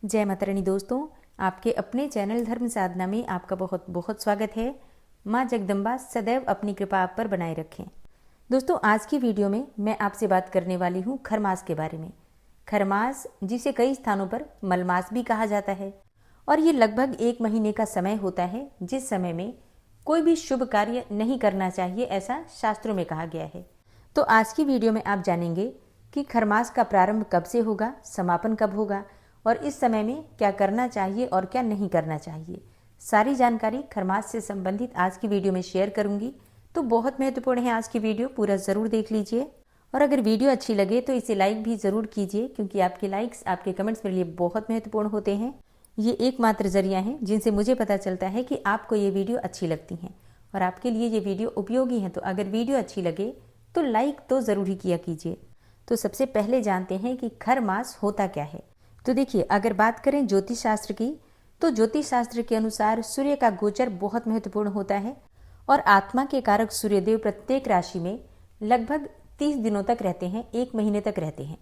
जय माता रानी दोस्तों, आपके अपने चैनल धर्म साधना में आपका बहुत बहुत स्वागत है। माँ जगदम्बा सदैव अपनी कृपा आप पर बनाए रखें। दोस्तों, आज की वीडियो में मैं आपसे बात करने वाली हूँ खरमास के बारे में। खरमास, जिसे कई स्थानों पर मलमास भी कहा जाता है, और ये लगभग 1 महीने का समय होता है जिस समय में कोई भी शुभ कार्य नहीं करना चाहिए, ऐसा शास्त्रों में कहा गया है। तो आज की वीडियो में आप जानेंगे कि खरमास का प्रारंभ कब से होगा, समापन कब होगा, और इस समय में क्या करना चाहिए और क्या नहीं करना चाहिए। सारी जानकारी खरमास से संबंधित आज की वीडियो में शेयर करूंगी, तो बहुत महत्वपूर्ण है आज की वीडियो, पूरा ज़रूर देख लीजिए। और अगर वीडियो अच्छी लगे तो इसे लाइक भी ज़रूर कीजिए, क्योंकि आपके लाइक्स, आपके कमेंट्स मेरे लिए बहुत महत्वपूर्ण होते हैं। ये एकमात्र जरिया है जिनसे मुझे पता चलता है कि आपको ये वीडियो अच्छी लगती हैं और आपके लिए ये वीडियो उपयोगी है। तो अगर वीडियो अच्छी लगे तो लाइक तो ज़रूर ही किया कीजिए। तो सबसे पहले जानते हैं कि खरमास होता क्या है। तो देखिए, अगर बात करें ज्योतिष शास्त्र की, तो ज्योतिष शास्त्र के अनुसार सूर्य का गोचर बहुत महत्वपूर्ण होता है और आत्मा के कारक सूर्यदेव प्रत्येक राशि में लगभग 30 दिनों तक रहते हैं, 1 महीने तक रहते हैं।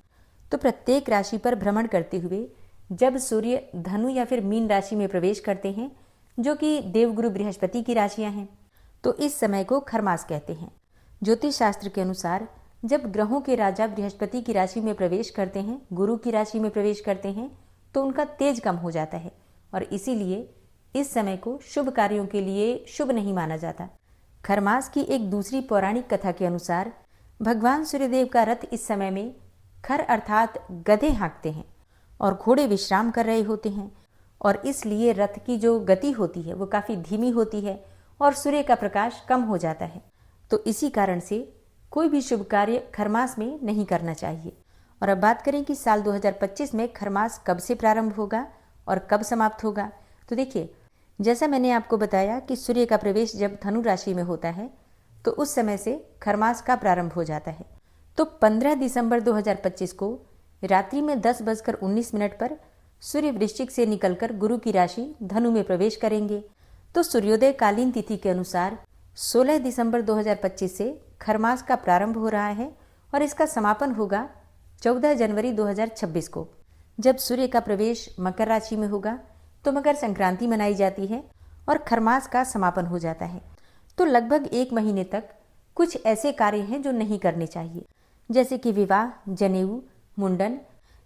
तो प्रत्येक राशि पर भ्रमण करते हुए जब सूर्य धनु या फिर मीन राशि में प्रवेश करते हैं, जो कि देवगुरु बृहस्पति की राशियां हैं, तो इस समय को खरमास कहते हैं। ज्योतिष शास्त्र के अनुसार जब ग्रहों के राजा बृहस्पति की राशि में प्रवेश करते हैं, गुरु की राशि में प्रवेश करते हैं, तो उनका तेज कम हो जाता है और इसीलिए इस समय को शुभ कार्यों के लिए शुभ नहीं माना जाता। खरमास की एक दूसरी पौराणिक कथा के अनुसार भगवान सूर्यदेव का रथ इस समय में खर अर्थात गधे हाँकते हैं और घोड़े विश्राम कर रहे होते हैं, और इसलिए रथ की जो गति होती है वो काफ़ी धीमी होती है और सूर्य का प्रकाश कम हो जाता है। तो इसी कारण से कोई भी शुभ कार्य खरमास में नहीं करना चाहिए। और अब बात करें कि साल 2025 में खरमास कब से प्रारंभ होगा और कब समाप्त होगा। तो देखिए, जैसा मैंने आपको बताया कि सूर्य का प्रवेश जब धनु राशि में होता है तो उस समय से खरमास का प्रारंभ हो जाता है। तो 15 दिसंबर 2025 को रात्रि में 10:19 पर सूर्य वृश्चिक से निकलकर गुरु की राशि धनु में प्रवेश करेंगे। तो सूर्योदय कालीन तिथि के अनुसार 16 दिसंबर 2025 से खरमास का प्रारंभ हो रहा है और इसका समापन होगा 14 जनवरी 2026 को। जब सूर्य का प्रवेश मकर राशि में होगा तो मकर संक्रांति मनाई जाती है और खरमास का समापन हो जाता है। तो लगभग 1 महीने तक कुछ ऐसे कार्य हैं जो नहीं करने चाहिए, जैसे कि विवाह, जनेऊ, मुंडन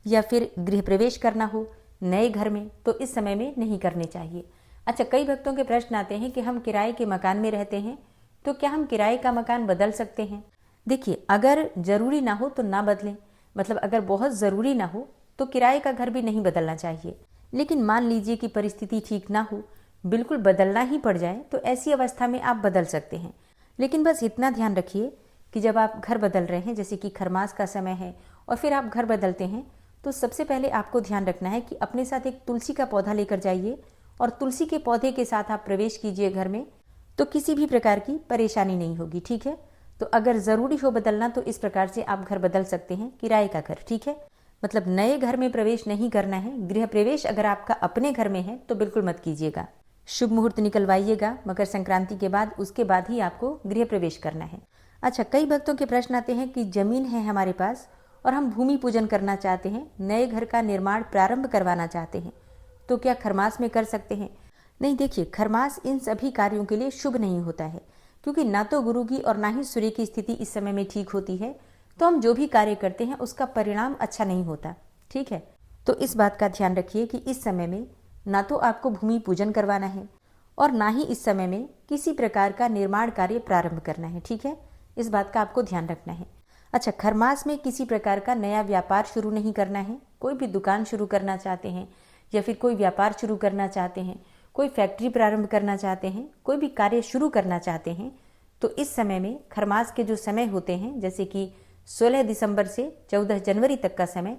या फिर गृह प्रवेश करना हो नए घर में, तो इस समय में नहीं करने चाहिए। अच्छा, कई भक्तों के प्रश्न आते हैं कि हम किराए के मकान में रहते हैं, तो क्या हम किराए का मकान बदल सकते हैं। देखिए, अगर जरूरी ना हो तो ना बदलें, मतलब अगर बहुत ज़रूरी ना हो तो किराए का घर भी नहीं बदलना चाहिए। लेकिन मान लीजिए कि परिस्थिति ठीक ना हो, बिल्कुल बदलना ही पड़ जाए, तो ऐसी अवस्था में आप बदल सकते हैं। लेकिन बस इतना ध्यान रखिए कि जब आप घर बदल रहे हैं, जैसे कि खरमास का समय है और फिर आप घर बदलते हैं, तो सबसे पहले आपको ध्यान रखना है कि अपने साथ एक तुलसी का पौधा लेकर जाइए और तुलसी के पौधे के साथ आप प्रवेश कीजिए घर में, तो किसी भी प्रकार की परेशानी नहीं होगी। ठीक है, तो अगर ज़रूरी हो बदलना तो इस प्रकार से आप घर बदल सकते हैं, किराए का घर। ठीक है, मतलब नए घर में प्रवेश नहीं करना है। गृह प्रवेश अगर आपका अपने घर में है तो बिल्कुल मत कीजिएगा। शुभ मुहूर्त निकलवाइएगा मकर संक्रांति के बाद, उसके बाद ही आपको गृह प्रवेश करना है। अच्छा, कई भक्तों के प्रश्न आते हैं कि जमीन है हमारे पास और हम भूमि पूजन करना चाहते हैं, नए घर का निर्माण प्रारंभ करवाना चाहते हैं, तो क्या खरमास में कर सकते हैं? नहीं, देखिए, खरमास इन सभी कार्यों के लिए शुभ नहीं होता है, क्योंकि ना तो गुरु की और ना ही सूर्य की स्थिति इस समय में ठीक होती है। तो हम जो भी कार्य करते हैं उसका परिणाम अच्छा नहीं होता। ठीक है, तो इस बात का ध्यान रखिए कि इस समय में ना तो आपको भूमि पूजन करवाना है और ना ही इस समय में किसी प्रकार का निर्माण कार्य प्रारंभ करना है। ठीक है, इस बात का आपको ध्यान रखना है। अच्छा, खरमास में किसी प्रकार का नया व्यापार शुरू नहीं करना है। कोई भी दुकान शुरू करना चाहते हैं या फिर कोई व्यापार शुरू करना चाहते हैं, कोई फैक्ट्री प्रारंभ करना चाहते हैं, कोई भी कार्य शुरू करना चाहते हैं, तो इस समय में खरमास के जो समय होते हैं, जैसे कि 16 दिसंबर से 14 जनवरी तक का समय,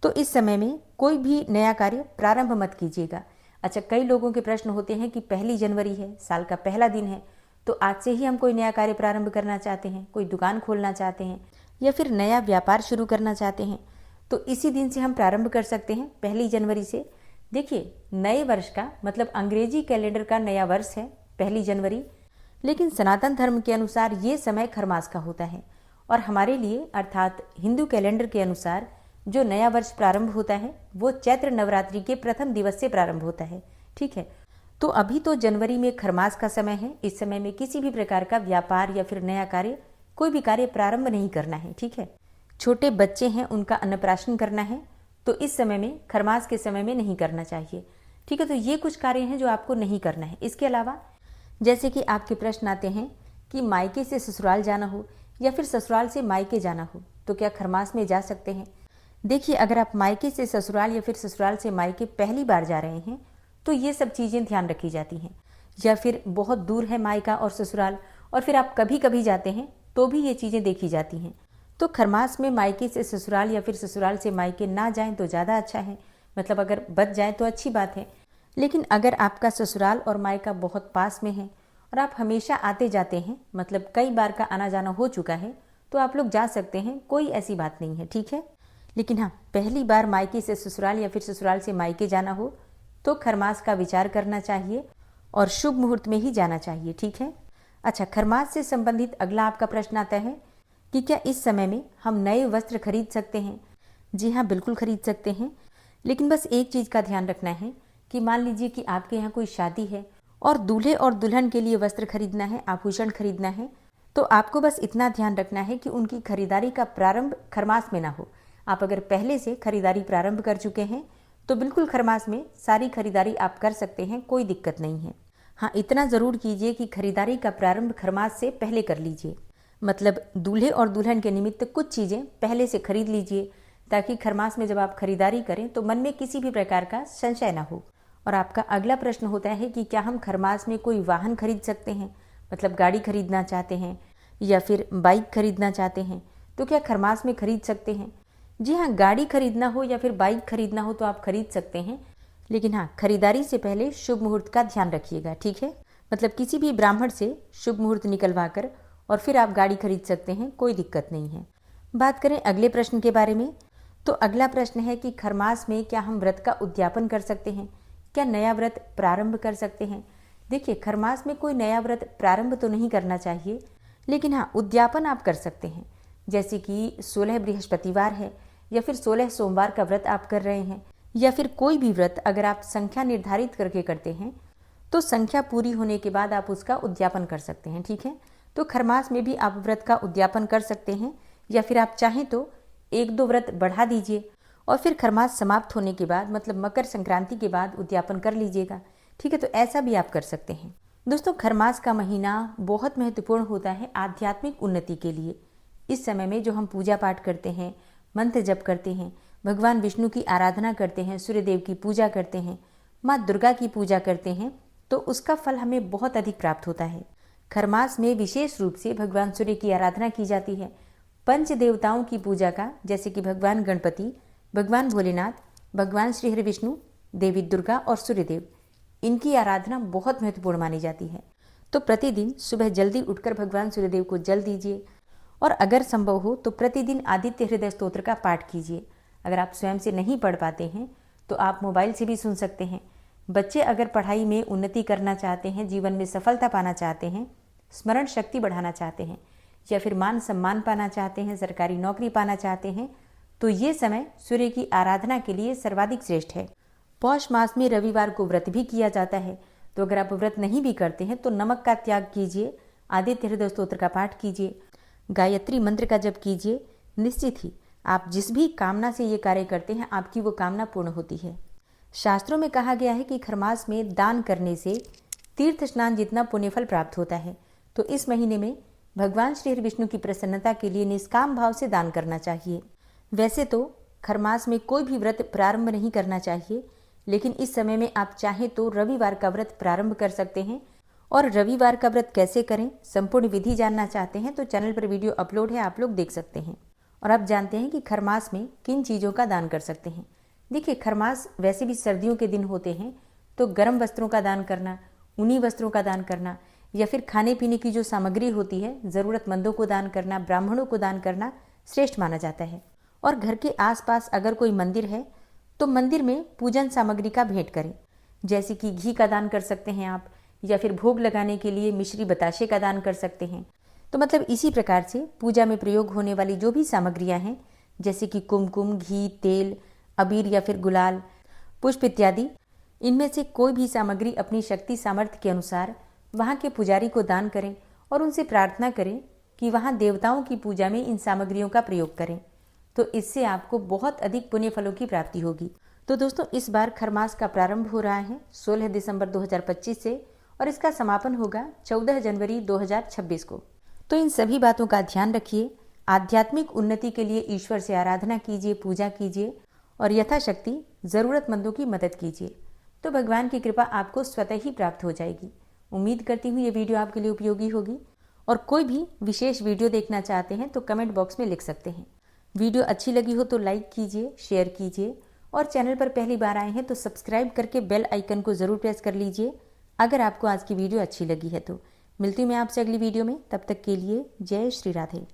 तो इस समय में कोई भी नया कार्य प्रारंभ मत कीजिएगा। अच्छा, कई लोगों के प्रश्न होते हैं कि 1 जनवरी है, साल का पहला दिन है, तो आज से ही हम कोई नया कार्य प्रारंभ करना चाहते हैं, कोई दुकान खोलना चाहते हैं या फिर नया व्यापार शुरू करना चाहते हैं, तो इसी दिन से हम प्रारंभ कर सकते हैं, 1 जनवरी से। देखिए, नए वर्ष का मतलब अंग्रेजी कैलेंडर का नया वर्ष है 1 जनवरी, लेकिन सनातन धर्म के अनुसार ये समय खरमास का होता है और हमारे लिए अर्थात हिंदू कैलेंडर के अनुसार जो नया वर्ष प्रारंभ होता है वो चैत्र नवरात्रि के प्रथम दिवस से प्रारंभ होता है। ठीक है, तो अभी तो जनवरी में खरमास का समय है। इस समय में किसी भी प्रकार का व्यापार या फिर नया कार्य, कोई भी कार्य प्रारंभ नहीं करना है। ठीक है, छोटे बच्चे हैं उनका अन्नप्राशन करना है तो इस समय में, खरमास के समय में नहीं करना चाहिए। ठीक है, तो ये कुछ कार्य हैं जो आपको नहीं करना है। इसके अलावा जैसे कि आपके प्रश्न आते हैं कि मायके से ससुराल जाना हो या फिर ससुराल से मायके जाना हो तो क्या खरमास में जा सकते हैं। देखिए, अगर आप मायके से ससुराल या फिर ससुराल से मायके पहली बार जा रहे हैं तो ये सब चीज़ें ध्यान रखी जाती हैं। या फिर बहुत दूर है मायका और ससुराल और फिर आप कभी कभी जाते हैं तो भी ये चीज़ें देखी जाती हैं। तो खरमास में मायके से ससुराल या फिर ससुराल से मायके ना जाएं तो ज़्यादा अच्छा है। मतलब अगर बच जाए तो अच्छी बात है, लेकिन अगर आपका ससुराल और मायका बहुत पास में है और आप हमेशा आते जाते हैं, मतलब कई बार का आना जाना हो चुका है, तो आप लोग जा सकते हैं, कोई ऐसी बात नहीं है। ठीक है, लेकिन हाँ, पहली बार मायके से ससुराल या फिर ससुराल से मायके जाना हो तो खरमास का विचार करना चाहिए और शुभ मुहूर्त में ही जाना चाहिए। ठीक है। अच्छा, खरमास से संबंधित अगला आपका प्रश्न आता है कि क्या इस समय में हम नए वस्त्र खरीद सकते हैं। जी हाँ, बिल्कुल खरीद सकते हैं, लेकिन बस एक चीज़ का ध्यान रखना है कि मान लीजिए कि आपके यहाँ कोई शादी है और दूल्हे और दुल्हन के लिए वस्त्र खरीदना है, आभूषण खरीदना है, तो आपको बस इतना ध्यान रखना है कि उनकी खरीदारी का प्रारंभ खरमास में ना हो। आप अगर पहले से खरीदारी प्रारंभ कर चुके हैं तो बिल्कुल खरमास में सारी खरीदारी आप कर सकते हैं, कोई दिक्कत नहीं है। हाँ, इतना ज़रूर कीजिए कि खरीदारी का प्रारंभ खरमास से पहले कर लीजिए। मतलब दूल्हे और दुल्हन के निमित्त कुछ चीज़ें पहले से खरीद लीजिए ताकि खरमास में जब आप खरीदारी करें तो मन में किसी भी प्रकार का संशय ना हो। और आपका अगला प्रश्न होता है कि क्या हम खरमास में कोई वाहन खरीद सकते हैं, मतलब गाड़ी खरीदना चाहते हैं या फिर बाइक खरीदना चाहते हैं तो क्या खरमास में खरीद सकते हैं। जी हाँ, गाड़ी खरीदना हो या फिर बाइक खरीदना हो तो आप खरीद सकते हैं, लेकिन हाँ, खरीदारी से पहले शुभ मुहूर्त का ध्यान रखिएगा। ठीक है, मतलब किसी भी ब्राह्मण से शुभ मुहूर्त निकलवा कर और फिर आप गाड़ी खरीद सकते हैं, कोई दिक्कत नहीं है। बात करें अगले प्रश्न के बारे में, तो अगला प्रश्न है कि खरमास में क्या हम व्रत का उद्यापन कर सकते हैं, क्या नया व्रत प्रारंभ कर सकते हैं। देखिए, खरमास में कोई नया व्रत प्रारंभ तो नहीं करना चाहिए, लेकिन हाँ, उद्यापन आप कर सकते हैं। जैसे कि 16 बृहस्पतिवार है या फिर 16 सोमवार का व्रत आप कर रहे हैं, या फिर कोई भी व्रत अगर आप संख्या निर्धारित करके करते हैं तो संख्या पूरी होने के बाद आप उसका उद्यापन कर सकते हैं। ठीक है, तो खरमास में भी आप व्रत का उद्यापन कर सकते हैं, या फिर आप चाहें तो 1-2 व्रत बढ़ा दीजिए और फिर खरमास समाप्त होने के बाद, मतलब मकर संक्रांति के बाद उद्यापन कर लीजिएगा। ठीक है, तो ऐसा भी आप कर सकते हैं। दोस्तों, खरमास का महीना बहुत महत्वपूर्ण होता है आध्यात्मिक उन्नति के लिए। इस समय में जो हम पूजा पाठ करते हैं, मंत्र जप करते हैं, भगवान विष्णु की आराधना करते हैं, सूर्यदेव की पूजा करते हैं, माँ दुर्गा की पूजा करते हैं, तो उसका फल हमें बहुत अधिक प्राप्त होता है। खरमास में विशेष रूप से भगवान सूर्य की आराधना की जाती है। पंच देवताओं की पूजा का, जैसे कि भगवान गणपति, भगवान भोलेनाथ, भगवान श्री हरि विष्णु, देवी दुर्गा और सूर्यदेव, इनकी आराधना बहुत महत्वपूर्ण मानी जाती है। तो प्रतिदिन सुबह जल्दी उठकर भगवान सूर्यदेव को जल दीजिए और अगर संभव हो तो प्रतिदिन आदित्य हृदय स्तोत्र का पाठ कीजिए। अगर आप स्वयं से नहीं पढ़ पाते हैं तो आप मोबाइल से भी सुन सकते हैं। बच्चे अगर पढ़ाई में उन्नति करना चाहते हैं, जीवन में सफलता पाना चाहते हैं, स्मरण शक्ति बढ़ाना चाहते हैं, या फिर मान सम्मान पाना चाहते हैं, सरकारी नौकरी पाना चाहते हैं, तो ये समय सूर्य की आराधना के लिए सर्वाधिक श्रेष्ठ है। पौष मास में रविवार को व्रत भी किया जाता है, तो अगर आप व्रत नहीं भी करते हैं तो नमक का त्याग कीजिए, आदित्य हृदय स्तोत्र का पाठ कीजिए, गायत्री मंत्र का जप कीजिए। निश्चित ही आप जिस भी कामना से ये कार्य करते हैं आपकी वो कामना पूर्ण होती है। शास्त्रों में कहा गया है कि खरमास में दान करने से तीर्थ स्नान जितना पुण्यफल प्राप्त होता है। तो इस महीने में भगवान श्री हरि विष्णु की प्रसन्नता के लिए निष्काम भाव से दान करना चाहिए। वैसे तो खरमास में कोई भी व्रत प्रारंभ नहीं करना चाहिए, लेकिन इस समय में आप चाहें तो रविवार का व्रत प्रारंभ कर सकते हैं। और रविवार का व्रत कैसे करें, संपूर्ण विधि जानना चाहते हैं तो चैनल पर वीडियो अपलोड है, आप लोग देख सकते हैं। और आप जानते हैं कि खरमास में किन चीज़ों का दान कर सकते हैं। देखिए, खरमास वैसे भी सर्दियों के दिन होते हैं, तो गर्म वस्त्रों का दान करना, ऊनी वस्त्रों का दान करना, या फिर खाने पीने की जो सामग्री होती है ज़रूरतमंदों को दान करना, ब्राह्मणों को दान करना श्रेष्ठ माना जाता है। और घर के आसपास अगर कोई मंदिर है तो मंदिर में पूजन सामग्री का भेंट करें, जैसे कि घी का दान कर सकते हैं आप, या फिर भोग लगाने के लिए मिश्री बताशे का दान कर सकते हैं। तो मतलब इसी प्रकार से पूजा में प्रयोग होने वाली जो भी सामग्रियां हैं, जैसे कि कुमकुम, घी, तेल, अबीर या फिर गुलाल, पुष्प इत्यादि। इनमें से कोई भी सामग्री अपनी शक्ति सामर्थ्य के अनुसार वहाँ के पुजारी को दान करें और उनसे प्रार्थना करें कि वहाँ देवताओं की पूजा में इन सामग्रियों का प्रयोग करें। तो इससे आपको बहुत अधिक पुण्य फलों की प्राप्ति होगी। तो दोस्तों, इस बार खरमास का प्रारंभ हो रहा है 16 दिसंबर 2025 से और इसका समापन होगा 14 जनवरी 2026 को। तो इन सभी बातों का ध्यान रखिए। आध्यात्मिक उन्नति के लिए ईश्वर से आराधना कीजिए, पूजा कीजिए और यथाशक्ति ज़रूरतमंदों की मदद कीजिए। तो भगवान की कृपा आपको स्वतः ही प्राप्त हो जाएगी। उम्मीद करती हूँ ये वीडियो आपके लिए उपयोगी होगी। और कोई भी विशेष वीडियो देखना चाहते हैं तो कमेंट बॉक्स में लिख सकते हैं। वीडियो अच्छी लगी हो तो लाइक कीजिए, शेयर कीजिए और चैनल पर पहली बार आए हैं तो सब्सक्राइब करके बेल आइकन को ज़रूर प्रेस कर लीजिए अगर आपको आज की वीडियो अच्छी लगी है तो। मिलती हूँ मैं आपसे अगली वीडियो में, तब तक के लिए जय श्री राधे।